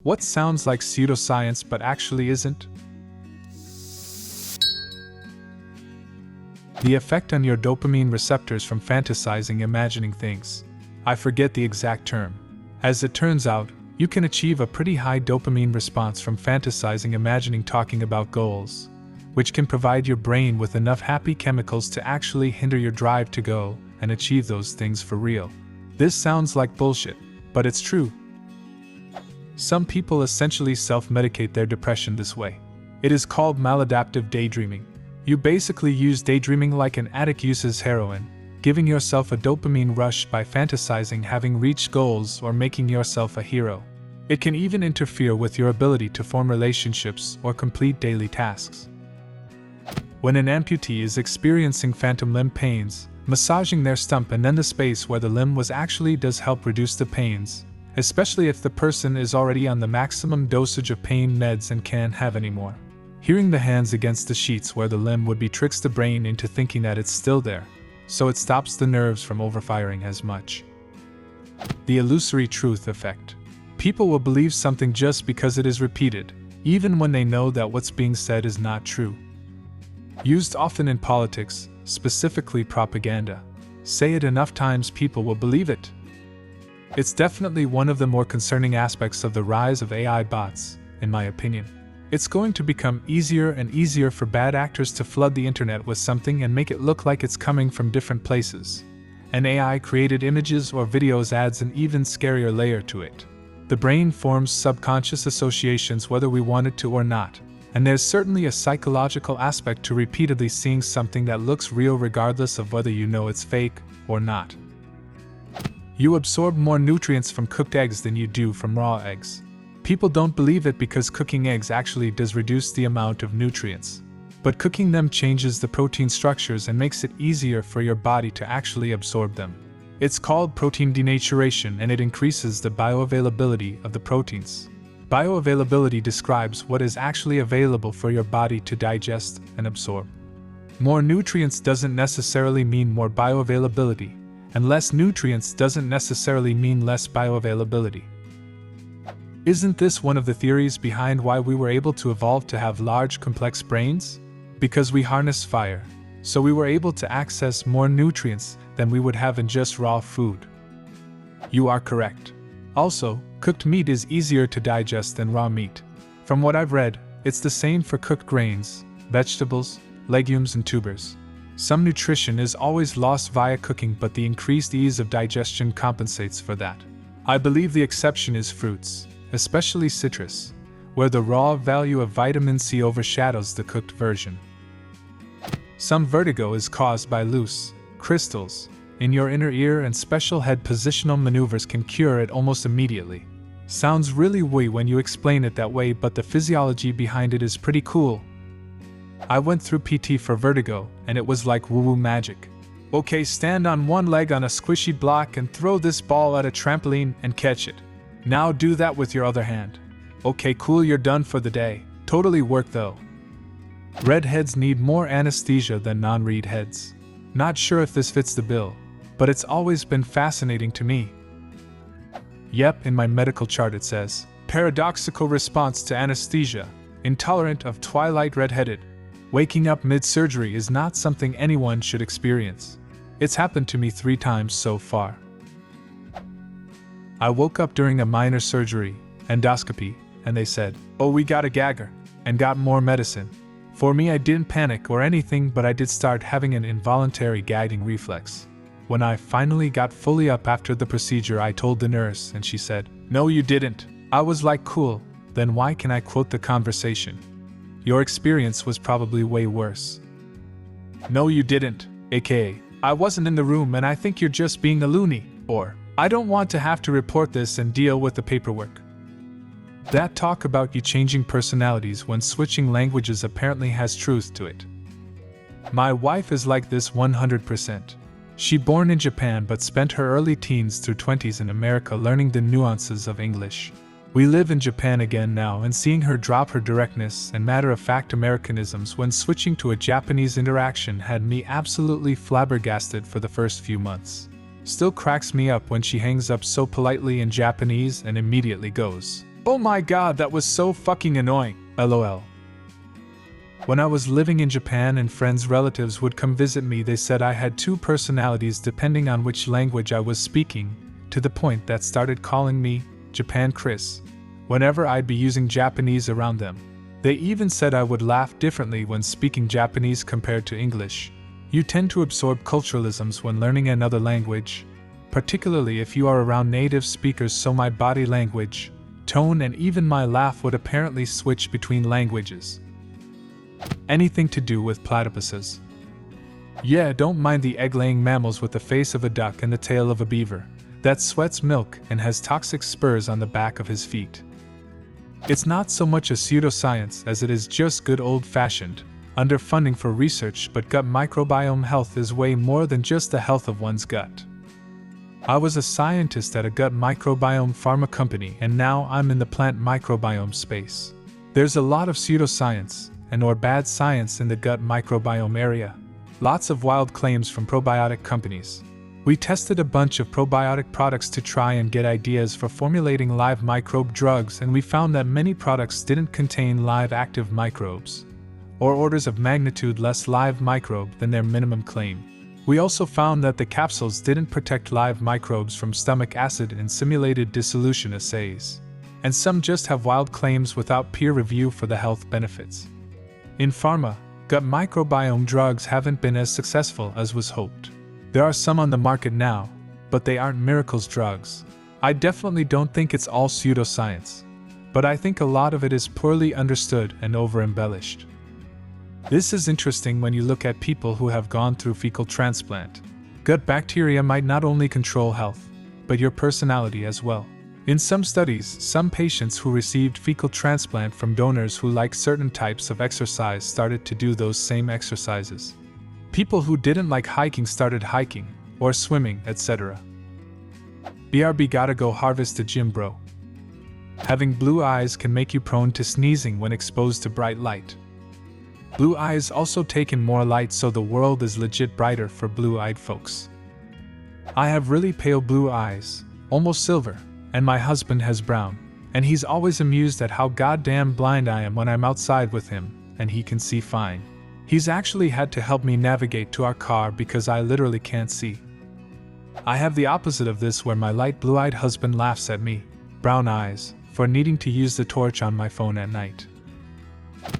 What sounds like pseudoscience but actually isn't? The effect on your dopamine receptors from fantasizing imagining things. I forget the exact term. As it turns out, you can achieve a pretty high dopamine response from fantasizing imagining talking about goals, which can provide your brain with enough happy chemicals to actually hinder your drive to go and achieve those things for real. This sounds like bullshit, but it's true. Some people essentially self-medicate their depression this way. It is called maladaptive daydreaming. You basically use daydreaming like an addict uses heroin, giving yourself a dopamine rush by fantasizing having reached goals or making yourself a hero. It can even interfere with your ability to form relationships or complete daily tasks. When an amputee is experiencing phantom limb pains, massaging their stump and then the space where the limb was actually does help reduce the pains, especially if the person is already on the maximum dosage of pain meds and can't have any more. Hearing the hands against the sheets where the limb would be tricks the brain into thinking that it's still there, so it stops the nerves from overfiring as much. The illusory truth effect. People will believe something just because it is repeated, even when they know that what's being said is not true. Used often in politics, specifically propaganda. Say it enough times, people will believe it. It's definitely one of the more concerning aspects of the rise of AI bots, in my opinion. It's going to become easier and easier for bad actors to flood the internet with something and make it look like it's coming from different places. An AI-created images or videos adds an even scarier layer to it. The brain forms subconscious associations whether we want it to or not, and there's certainly a psychological aspect to repeatedly seeing something that looks real regardless of whether you know it's fake or not. You absorb more nutrients from cooked eggs than you do from raw eggs. People don't believe it because cooking eggs actually does reduce the amount of nutrients. But cooking them changes the protein structures and makes it easier for your body to actually absorb them. It's called protein denaturation and it increases the bioavailability of the proteins. Bioavailability describes what is actually available for your body to digest and absorb. More nutrients doesn't necessarily mean more bioavailability, and less nutrients doesn't necessarily mean less bioavailability. Isn't this one of the theories behind why we were able to evolve to have large, complex brains? Because we harnessed fire, so we were able to access more nutrients than we would have in just raw food. You are correct. Also, cooked meat is easier to digest than raw meat. From what I've read, it's the same for cooked grains, vegetables, legumes, and tubers. Some nutrition is always lost via cooking, but the increased ease of digestion compensates for that. I believe the exception is fruits, especially citrus, where the raw value of vitamin C overshadows the cooked version. Some vertigo is caused by loose crystals in your inner ear, and special head positional maneuvers can cure it almost immediately. Sounds really woo when you explain it that way, but the physiology behind it is pretty cool. I went through PT for vertigo, and it was like woo-woo magic. Okay, stand on one leg on a squishy block and throw this ball at a trampoline and catch it. Now do that with your other hand. Okay, cool, you're done for the day. Totally worked though. Redheads need more anesthesia than non-read heads. Not sure if this fits the bill, but it's always been fascinating to me. Yep, in my medical chart it says, paradoxical response to anesthesia, intolerant of twilight, redheaded. Waking up mid-surgery is not something anyone should experience. It's happened to me 3 times so far. I woke up during a minor surgery, endoscopy, and they said, "Oh, we got a gagger," and got more medicine. For me, I didn't panic or anything, but I did start having an involuntary gagging reflex. When I finally got fully up after the procedure, I told the nurse, and she said, "No, you didn't." I was like, cool, then why can I quote the conversation? Your experience was probably way worse. No, you didn't, aka, I wasn't in the room and I think you're just being a loony, or, I don't want to have to report this and deal with the paperwork. That talk about you changing personalities when switching languages apparently has truth to it. My wife is like this 100%. She born in Japan but spent her early teens through 20s in America learning the nuances of English. We live in Japan again now, and seeing her drop her directness and matter-of-fact Americanisms when switching to a Japanese interaction had me absolutely flabbergasted for the first few months. Still cracks me up when she hangs up so politely in Japanese and immediately goes, Oh my god, that was so fucking annoying, lol. When I was living in Japan and friends' relatives would come visit me, they said I had two personalities depending on which language I was speaking, to the point that started calling me Japan Chris whenever I'd be using Japanese around them. They even said I would laugh differently when speaking Japanese compared to English. You tend to absorb culturalisms when learning another language, particularly if you are around native speakers, so my body language, tone, and even my laugh would apparently switch between languages. Anything to do with platypuses. Yeah, don't mind the egg-laying mammals with the face of a duck and the tail of a beaver, that sweats milk and has toxic spurs on the back of his feet. It's not so much a pseudoscience as it is just good old-fashioned underfunding for research, but gut microbiome health is way more than just the health of one's gut. I was a scientist at a gut microbiome pharma company, and now I'm in the plant microbiome space. There's a lot of pseudoscience and/or bad science in the gut microbiome area. Lots of wild claims from probiotic companies. We tested a bunch of probiotic products to try and get ideas for formulating live microbe drugs, and we found that many products didn't contain live active microbes, or orders of magnitude less live microbe than their minimum claim. We also found that the capsules didn't protect live microbes from stomach acid in simulated dissolution assays, and some just have wild claims without peer review for the health benefits. In pharma, gut microbiome drugs haven't been as successful as was hoped. There are some on the market now, but they aren't miracles drugs. I definitely don't think it's all pseudoscience, but I think a lot of it is poorly understood and over-embellished. This is interesting when you look at people who have gone through fecal transplant. Gut bacteria might not only control health, but your personality as well. In some studies, some patients who received fecal transplant from donors who liked certain types of exercise started to do those same exercises. People who didn't like hiking started hiking, or swimming, etc. BRB gotta go harvest a gym, bro. Having blue eyes can make you prone to sneezing when exposed to bright light. Blue eyes also take in more light, so the world is legit brighter for blue-eyed folks. I have really pale blue eyes, almost silver, and my husband has brown, and he's always amused at how goddamn blind I am when I'm outside with him, and he can see fine. He's actually had to help me navigate to our car because I literally can't see. I have the opposite of this, where my light blue-eyed husband laughs at me, brown eyes, for needing to use the torch on my phone at night.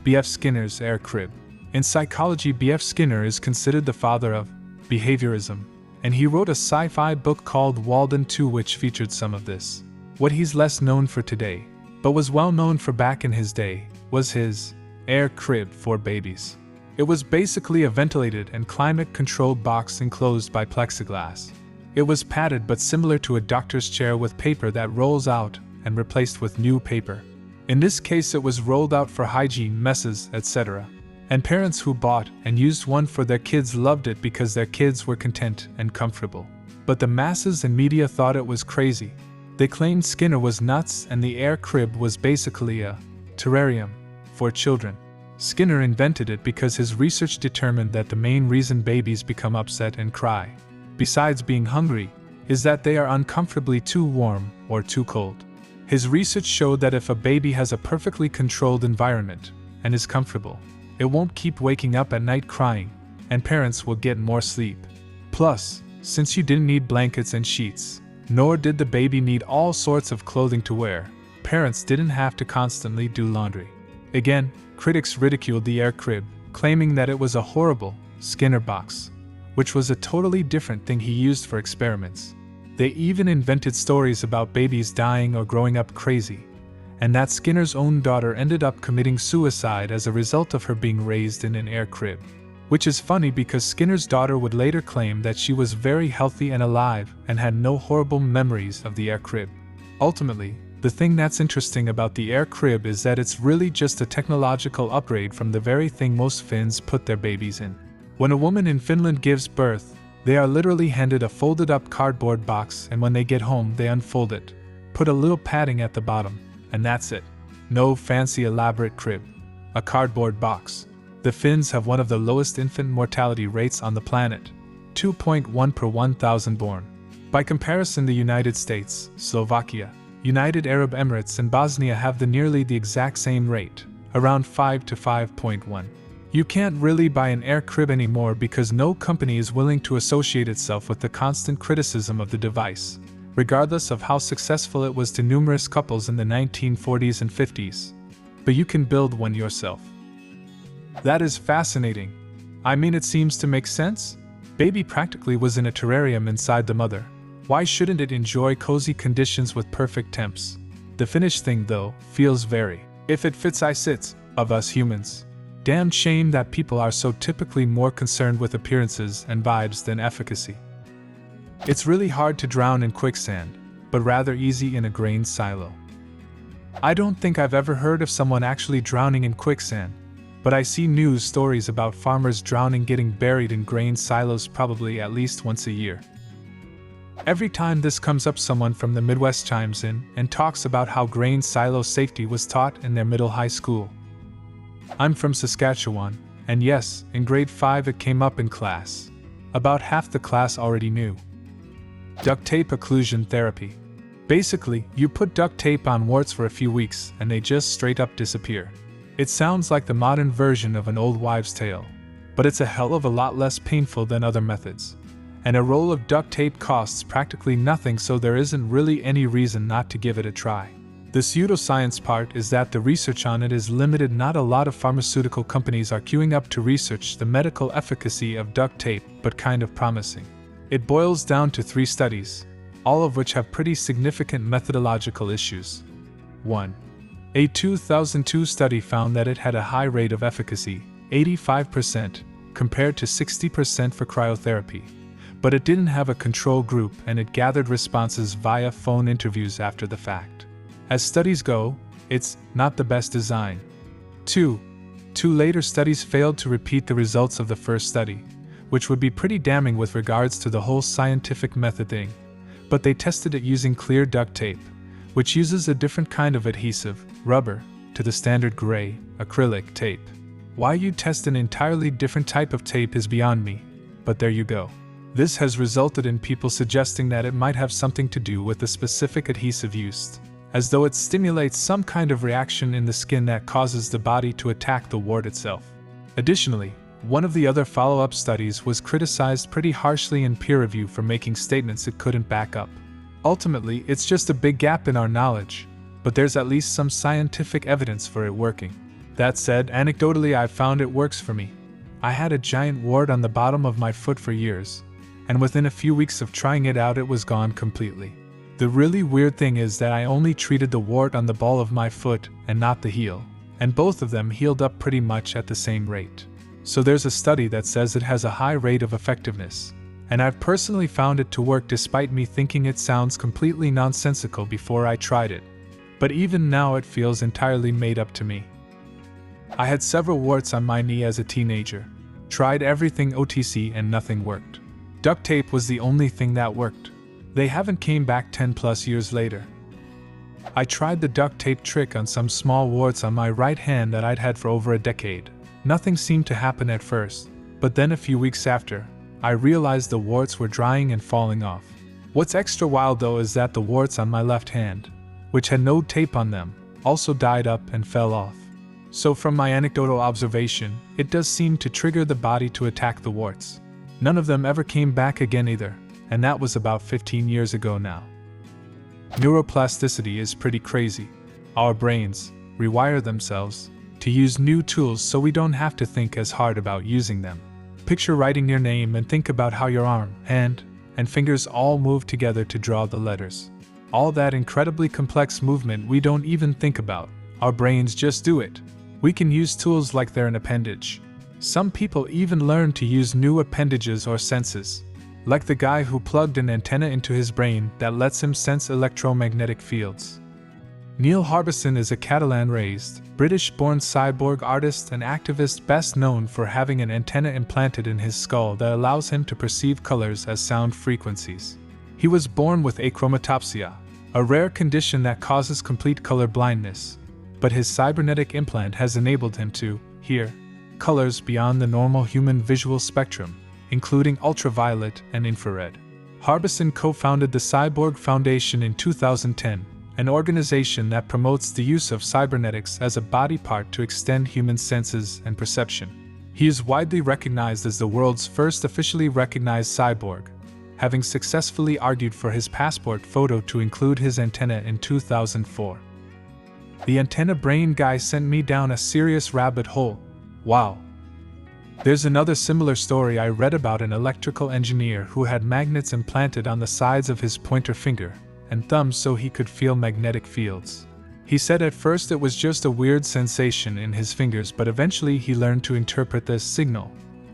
B.F. Skinner's air crib. In psychology, B.F. Skinner is considered the father of behaviorism, and he wrote a sci-fi book called Walden 2 which featured some of this. What he's less known for today, but was well known for back in his day, was his air crib for babies. It was basically a ventilated and climate-controlled box enclosed by plexiglass. It was padded but similar to a doctor's chair with paper that rolls out and replaced with new paper. In this case it was rolled out for hygiene, messes, etc. And parents who bought and used one for their kids loved it because their kids were content and comfortable. But the masses and media thought it was crazy. They claimed Skinner was nuts and the air crib was basically a terrarium for children. Skinner invented it because his research determined that the main reason babies become upset and cry, besides being hungry, is that they are uncomfortably too warm or too cold. His research showed that if a baby has a perfectly controlled environment and is comfortable, it won't keep waking up at night crying, and parents will get more sleep. Plus, since you didn't need blankets and sheets, nor did the baby need all sorts of clothing to wear, parents didn't have to constantly do laundry. Again, critics ridiculed the air crib, claiming that it was a horrible Skinner box, which was a totally different thing he used for experiments. They even invented stories about babies dying or growing up crazy, and that Skinner's own daughter ended up committing suicide as a result of her being raised in an air crib. Which is funny because Skinner's daughter would later claim that she was very healthy and alive and had no horrible memories of the air crib. Ultimately, the thing that's interesting about the air crib is that it's really just a technological upgrade from the very thing most Finns put their babies in. When a woman in Finland gives birth, they are literally handed a folded-up cardboard box, and when they get home they unfold it, put a little padding at the bottom, and that's it. No fancy elaborate crib. A cardboard box. The Finns have one of the lowest infant mortality rates on the planet, 2.1 per 1,000 born. By comparison, the United States, Slovakia, United Arab Emirates and Bosnia have nearly the exact same rate, around 5 to 5.1. You can't really buy an air crib anymore because no company is willing to associate itself with the constant criticism of the device, regardless of how successful it was to numerous couples in the 1940s and 50s. But you can build one yourself. That is fascinating. I mean, it seems to make sense. Baby practically was in a terrarium inside the mother. Why shouldn't it enjoy cozy conditions with perfect temps? The finished thing, though, feels very, if it fits I sits, of us humans. Damn shame that people are so typically more concerned with appearances and vibes than efficacy. It's really hard to drown in quicksand, but rather easy in a grain silo. I don't think I've ever heard of someone actually drowning in quicksand, but I see news stories about farmers drowning getting buried in grain silos probably at least once a year. Every time this comes up, someone from the Midwest chimes in and talks about how grain silo safety was taught in their middle high school. I'm from Saskatchewan, and yes, in grade 5 it came up in class. About half the class already knew. Duct tape occlusion therapy. Basically, you put duct tape on warts for a few weeks and they just straight up disappear. It sounds like the modern version of an old wives' tale, but it's a hell of a lot less painful than other methods. And a roll of duct tape costs practically nothing, so there isn't really any reason not to give it a try. The pseudoscience part is that the research on it is limited. Not a lot of pharmaceutical companies are queuing up to research the medical efficacy of duct tape, but kind of promising. It boils down to 3 studies, all of which have pretty significant methodological issues. 1. A 2002 study found that it had a high rate of efficacy, 85%, compared to 60% for cryotherapy. But it didn't have a control group and it gathered responses via phone interviews after the fact. As studies go, it's not the best design. 2. 2 later studies failed to repeat the results of the first study, which would be pretty damning with regards to the whole scientific method thing. But they tested it using clear duct tape, which uses a different kind of adhesive, rubber, to the standard gray, acrylic tape. Why you test an entirely different type of tape is beyond me, but there you go. This has resulted in people suggesting that it might have something to do with the specific adhesive used, as though it stimulates some kind of reaction in the skin that causes the body to attack the wart itself. Additionally, one of the other follow-up studies was criticized pretty harshly in peer review for making statements it couldn't back up. Ultimately, it's just a big gap in our knowledge, but there's at least some scientific evidence for it working. That said, anecdotally I've found it works for me. I had a giant wart on the bottom of my foot for years, and within a few weeks of trying it out it was gone completely. The really weird thing is that I only treated the wart on the ball of my foot and not the heel, and both of them healed up pretty much at the same rate. So there's a study that says it has a high rate of effectiveness, and I've personally found it to work despite me thinking it sounds completely nonsensical before I tried it. But even now it feels entirely made up to me. I had several warts on my knee as a teenager. Tried everything OTC and nothing worked. Duct tape was the only thing that worked. They haven't came back 10 plus years later. I tried the duct tape trick on some small warts on my right hand that I'd had for over a decade. Nothing seemed to happen at first, but then a few weeks after, I realized the warts were drying and falling off. What's extra wild though is that the warts on my left hand, which had no tape on them, also died up and fell off. So from my anecdotal observation, it does seem to trigger the body to attack the warts. None of them ever came back again either, and that was about 15 years ago now. Neuroplasticity is pretty crazy. Our brains rewire themselves to use new tools so we don't have to think as hard about using them. Picture writing your name and think about how your arm, hand, and fingers all move together to draw the letters. All that incredibly complex movement we don't even think about. Our brains just do it. We can use tools like they're an appendage. Some people even learn to use new appendages or senses, like the guy who plugged an antenna into his brain that lets him sense electromagnetic fields. Neil Harbisson is a Catalan-raised, British-born cyborg artist and activist best known for having an antenna implanted in his skull that allows him to perceive colors as sound frequencies. He was born with achromatopsia, a rare condition that causes complete color blindness, but his cybernetic implant has enabled him to hear colors beyond the normal human visual spectrum, including ultraviolet and infrared. Harbisson co-founded the Cyborg Foundation in 2010, an organization that promotes the use of cybernetics as a body part to extend human senses and perception. He is widely recognized as the world's first officially recognized cyborg, having successfully argued for his passport photo to include his antenna in 2004. The antenna brain guy sent me down a serious rabbit hole. Wow. There's another similar story I read about an electrical engineer who had magnets implanted on the sides of his pointer finger and thumb so he could feel magnetic fields. He said at first it was just a weird sensation in his fingers, but eventually he learned to interpret this signal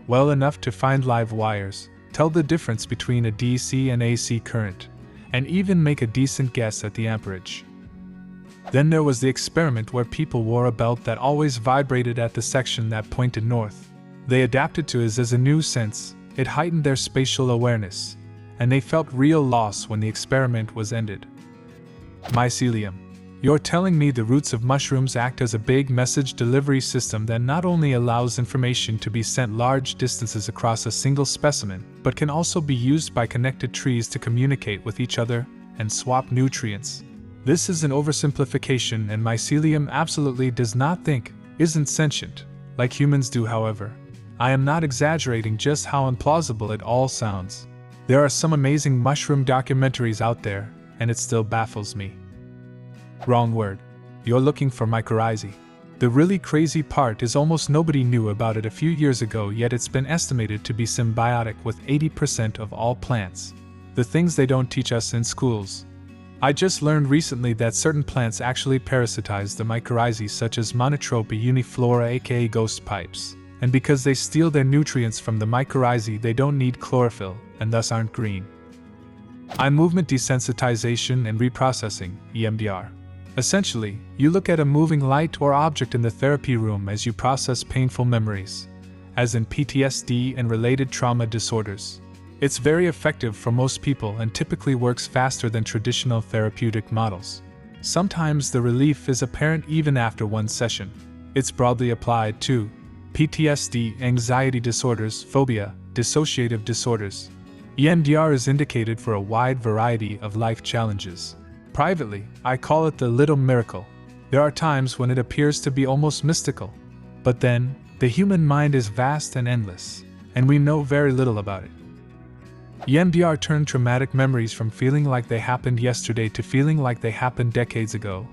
well enough to find live wires, tell the difference between a DC and AC current, and even make a decent guess at the amperage. Then there was the experiment where people wore a belt that always vibrated at the section that pointed north. They adapted to it as a new sense, it heightened their spatial awareness, and they felt real loss when the experiment was ended. Mycelium. You're telling me the roots of mushrooms act as a big message delivery system that not only allows information to be sent large distances across a single specimen, but can also be used by connected trees to communicate with each other and swap nutrients. This is an oversimplification, and mycelium absolutely does not think, isn't sentient, like humans do. However, I am not exaggerating just how implausible it all sounds. There are some amazing mushroom documentaries out there, and it still baffles me. Wrong word. You're looking for mycorrhizae. The really crazy part is almost nobody knew about it a few years ago, yet it's been estimated to be symbiotic with 80% of all plants. The things they don't teach us in schools. I just learned recently that certain plants actually parasitize the mycorrhizae, such as Monotropa uniflora, aka ghost pipes, and because they steal their nutrients from the mycorrhizae, they don't need chlorophyll, and thus aren't green. Eye movement desensitization and reprocessing, EMDR. Essentially, you look at a moving light or object in the therapy room as you process painful memories, as in PTSD and related trauma disorders. It's very effective for most people and typically works faster than traditional therapeutic models. Sometimes the relief is apparent even after one session. It's broadly applied to PTSD, anxiety disorders, phobia, dissociative disorders. EMDR is indicated for a wide variety of life challenges. Privately, I call it the little miracle. There are times when it appears to be almost mystical, but then, the human mind is vast and endless, and we know very little about it. EMDR turned traumatic memories from feeling like they happened yesterday to feeling like they happened decades ago,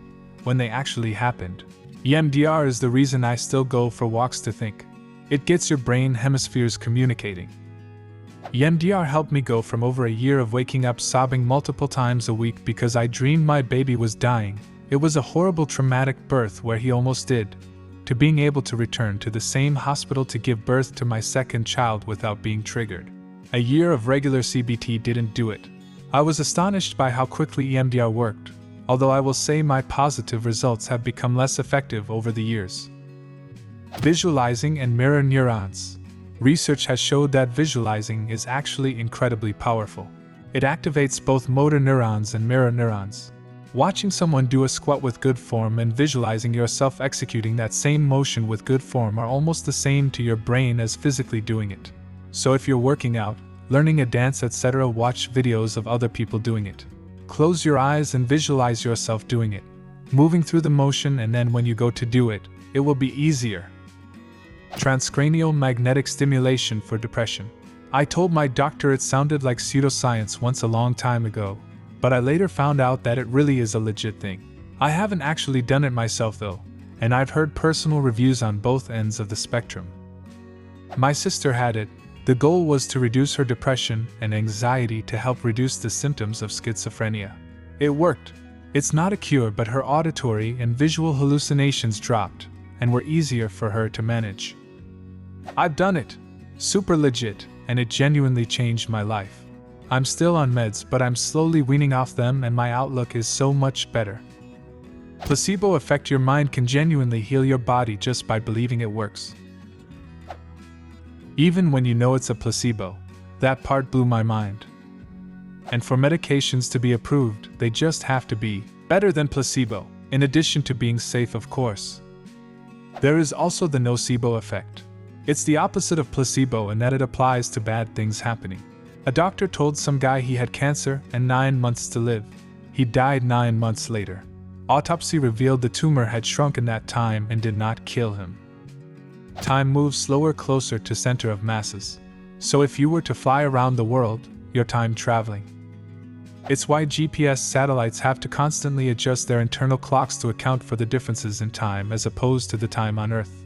when they actually happened. EMDR is the reason I still go for walks to think. It gets your brain hemispheres communicating. EMDR helped me go from over a year of waking up sobbing multiple times a week because I dreamed my baby was dying, it was a horrible traumatic birth where he almost did, to being able to return to the same hospital to give birth to my second child without being triggered. A year of regular CBT didn't do it. I was astonished by how quickly EMDR worked, although I will say my positive results have become less effective over the years. Visualizing and mirror neurons. Research has showed that visualizing is actually incredibly powerful. It activates both motor neurons and mirror neurons. Watching someone do a squat with good form and visualizing yourself executing that same motion with good form are almost the same to your brain as physically doing it. So if you're working out, learning a dance, etc., watch videos of other people doing it. Close your eyes and visualize yourself doing it, moving through the motion, and then when you go to do it, it will be easier. Transcranial magnetic stimulation for depression. I told my doctor it sounded like pseudoscience once a long time ago, but I later found out that it really is a legit thing. I haven't actually done it myself though, and I've heard personal reviews on both ends of the spectrum. My sister had it. The goal was to reduce her depression and anxiety to help reduce the symptoms of schizophrenia. It worked. It's not a cure, but her auditory and visual hallucinations dropped and were easier for her to manage. I've done it. Super legit, and it genuinely changed my life. I'm still on meds, but I'm slowly weaning off them and my outlook is so much better. Placebo effect. Your mind can genuinely heal your body just by believing it works. Even when you know it's a placebo. That part blew my mind. And for medications to be approved, they just have to be better than placebo, in addition to being safe, of course. There is also the nocebo effect. It's the opposite of placebo in that it applies to bad things happening. A doctor told some guy he had cancer and 9 months to live. He died 9 months later. Autopsy revealed the tumor had shrunk in that time and did not kill him. Time moves slower closer to center of masses. So if you were to fly around the world, you're time traveling. It's why GPS satellites have to constantly adjust their internal clocks to account for the differences in time as opposed to the time on Earth.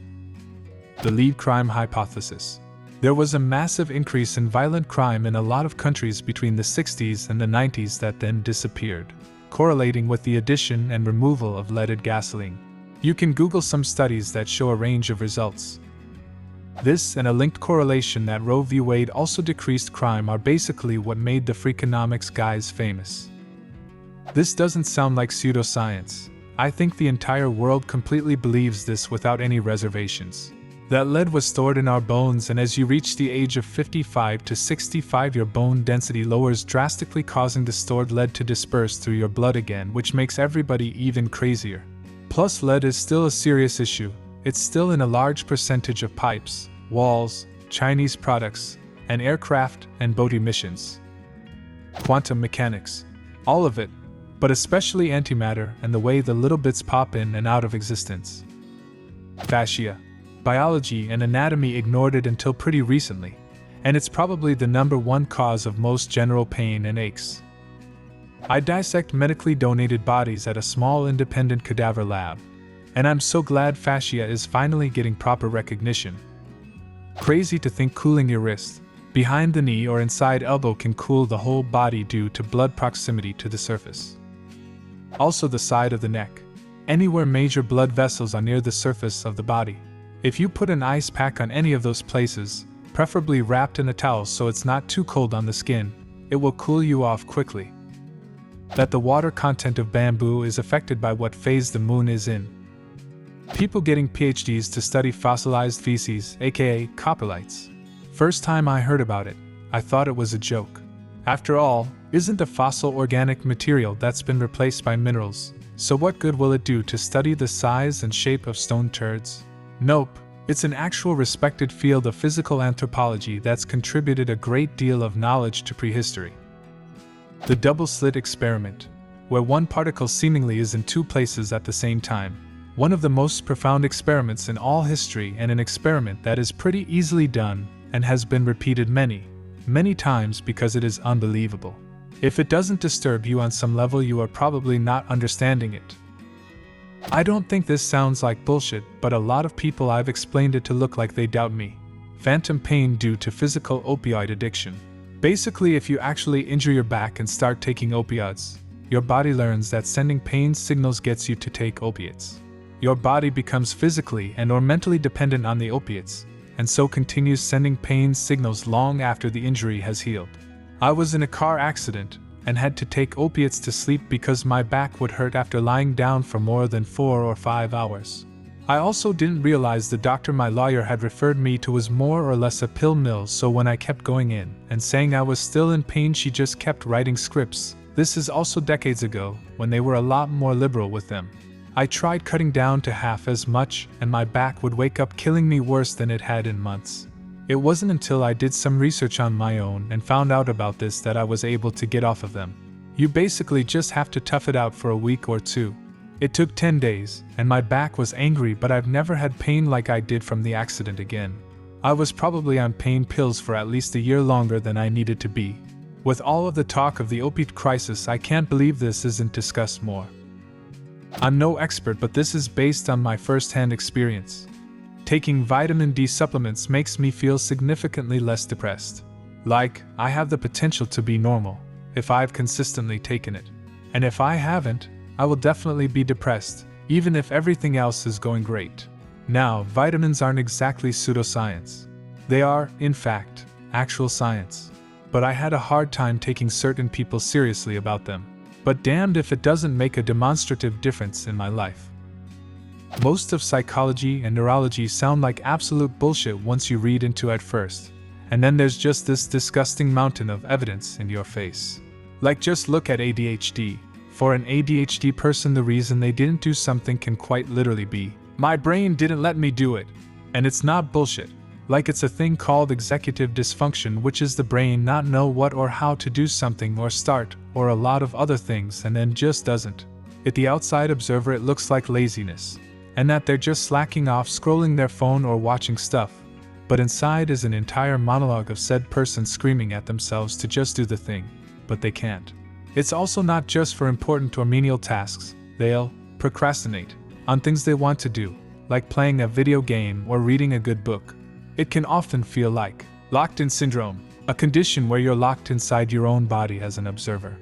The lead crime hypothesis. There was a massive increase in violent crime in a lot of countries between the 60s and the 90s that then disappeared, correlating with the addition and removal of leaded gasoline. You can Google some studies that show a range of results. This and a linked correlation that Roe v. Wade also decreased crime are basically what made the Freakonomics guys famous. This doesn't sound like pseudoscience. I think the entire world completely believes this without any reservations. That lead was stored in our bones, and as you reach the age of 55 to 65, your bone density lowers drastically, causing the stored lead to disperse through your blood again, which makes everybody even crazier. Plus, lead is still a serious issue. It's still in a large percentage of pipes, walls, Chinese products, and aircraft and boat emissions. Quantum mechanics. All of it, but especially antimatter and the way the little bits pop in and out of existence. Fascia. Biology and anatomy ignored it until pretty recently, and it's probably the #1 cause of most general pain and aches. I dissect medically donated bodies at a small independent cadaver lab, and I'm so glad fascia is finally getting proper recognition. Crazy to think cooling your wrist, behind the knee or inside elbow can cool the whole body due to blood proximity to the surface. Also the side of the neck, anywhere major blood vessels are near the surface of the body. If you put an ice pack on any of those places, preferably wrapped in a towel so it's not too cold on the skin, it will cool you off quickly. That the water content of bamboo is affected by what phase the moon is in. People getting PhDs to study fossilized feces, aka coprolites. First time I heard about it, I thought it was a joke. After all, isn't the fossil organic material that's been replaced by minerals, so what good will it do to study the size and shape of stone turds? Nope, it's an actual respected field of physical anthropology that's contributed a great deal of knowledge to prehistory. The double-slit experiment, where one particle seemingly is in two places at the same time. One of the most profound experiments in all history, and an experiment that is pretty easily done and has been repeated many, many times because it is unbelievable. If it doesn't disturb you on some level, you are probably not understanding it. I don't think this sounds like bullshit, but a lot of people I've explained it to look like they doubt me. Phantom pain due to physical opioid addiction. Basically, if you actually injure your back and start taking opioids, your body learns that sending pain signals gets you to take opiates. Your body becomes physically and or mentally dependent on the opiates, and so continues sending pain signals long after the injury has healed. I was in a car accident and had to take opiates to sleep because my back would hurt after lying down for more than 4 or 5 hours. I also didn't realize the doctor my lawyer had referred me to was more or less a pill mill, so when I kept going in and saying I was still in pain, she just kept writing scripts. This is also decades ago, when they were a lot more liberal with them. I tried cutting down to half as much, and my back would wake up killing me worse than it had in months. It wasn't until I did some research on my own and found out about this that I was able to get off of them. You basically just have to tough it out for a week or 2. It took 10 days, and my back was angry, but I've never had pain like I did from the accident again. I was probably on pain pills for at least a year longer than I needed to be. With all of the talk of the opiate crisis, I can't believe this isn't discussed more. I'm no expert, but this is based on my first-hand experience. Taking vitamin D supplements makes me feel significantly less depressed. Like, I have the potential to be normal, if I've consistently taken it. And if I haven't, I will definitely be depressed, even if everything else is going great. Now, vitamins aren't exactly pseudoscience. They are, in fact, actual science. But I had a hard time taking certain people seriously about them. But damned if it doesn't make a demonstrative difference in my life. Most of psychology and neurology sound like absolute bullshit once you read into it at first, and then there's just this disgusting mountain of evidence in your face. Like, just look at ADHD. For an ADHD person, the reason they didn't do something can quite literally be, my brain didn't let me do it. And it's not bullshit. Like it's a thing called executive dysfunction, which is the brain not know what or how to do something or start, or a lot of other things and then just doesn't. At the outside observer it looks like laziness, and that they're just slacking off scrolling their phone or watching stuff. But inside is an entire monologue of said person screaming at themselves to just do the thing, but they can't. It's also not just for important or menial tasks. They'll procrastinate on things they want to do, like playing a video game or reading a good book. It can often feel like locked-in syndrome, a condition where you're locked inside your own body as an observer.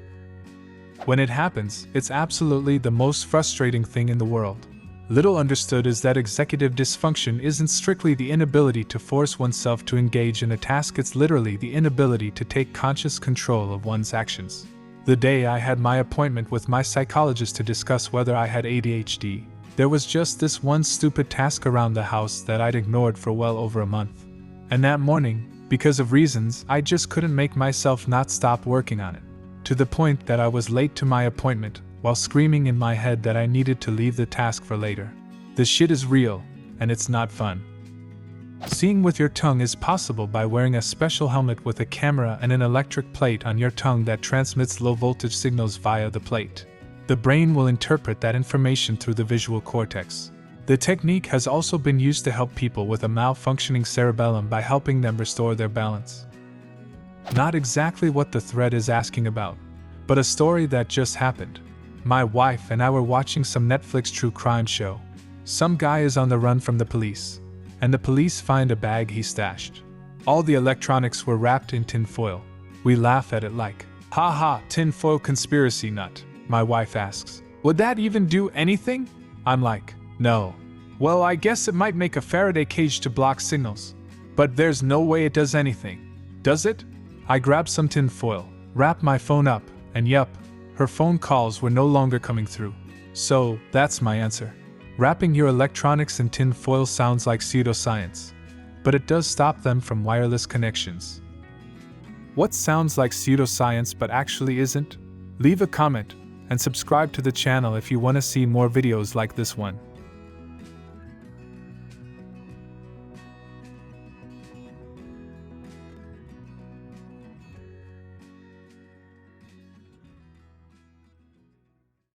When it happens, it's absolutely the most frustrating thing in the world. Little understood is that executive dysfunction isn't strictly the inability to force oneself to engage in a task, it's literally the inability to take conscious control of one's actions. The day I had my appointment with my psychologist to discuss whether I had ADHD, there was just this one stupid task around the house that I'd ignored for well over a month. And that morning, because of reasons, I just couldn't make myself not stop working on it. To the point that I was late to my appointment, while screaming in my head that I needed to leave the task for later. This shit is real, and it's not fun. Seeing with your tongue is possible by wearing a special helmet with a camera and an electric plate on your tongue that transmits low-voltage signals via the plate. The brain will interpret that information through the visual cortex. The technique has also been used to help people with a malfunctioning cerebellum by helping them restore their balance. Not exactly what the thread is asking about, but a story that just happened. My wife and I were watching some Netflix true crime show. Some guy is on the run from the police, and the police find a bag he stashed. All the electronics were wrapped in tin foil. We laugh at it like, "Ha ha, tin foil conspiracy nut." My wife asks, "Would that even do anything?" I'm like, "No." "Well, I guess it might make a Faraday cage to block signals. But there's no way it does anything. Does it?" I grab some tin foil, wrap my phone up, and yup, her phone calls were no longer coming through. So, that's my answer. Wrapping your electronics in tin foil sounds like pseudoscience, but it does stop them from wireless connections. What sounds like pseudoscience but actually isn't? Leave a comment and subscribe to the channel if you want to see more videos like this one.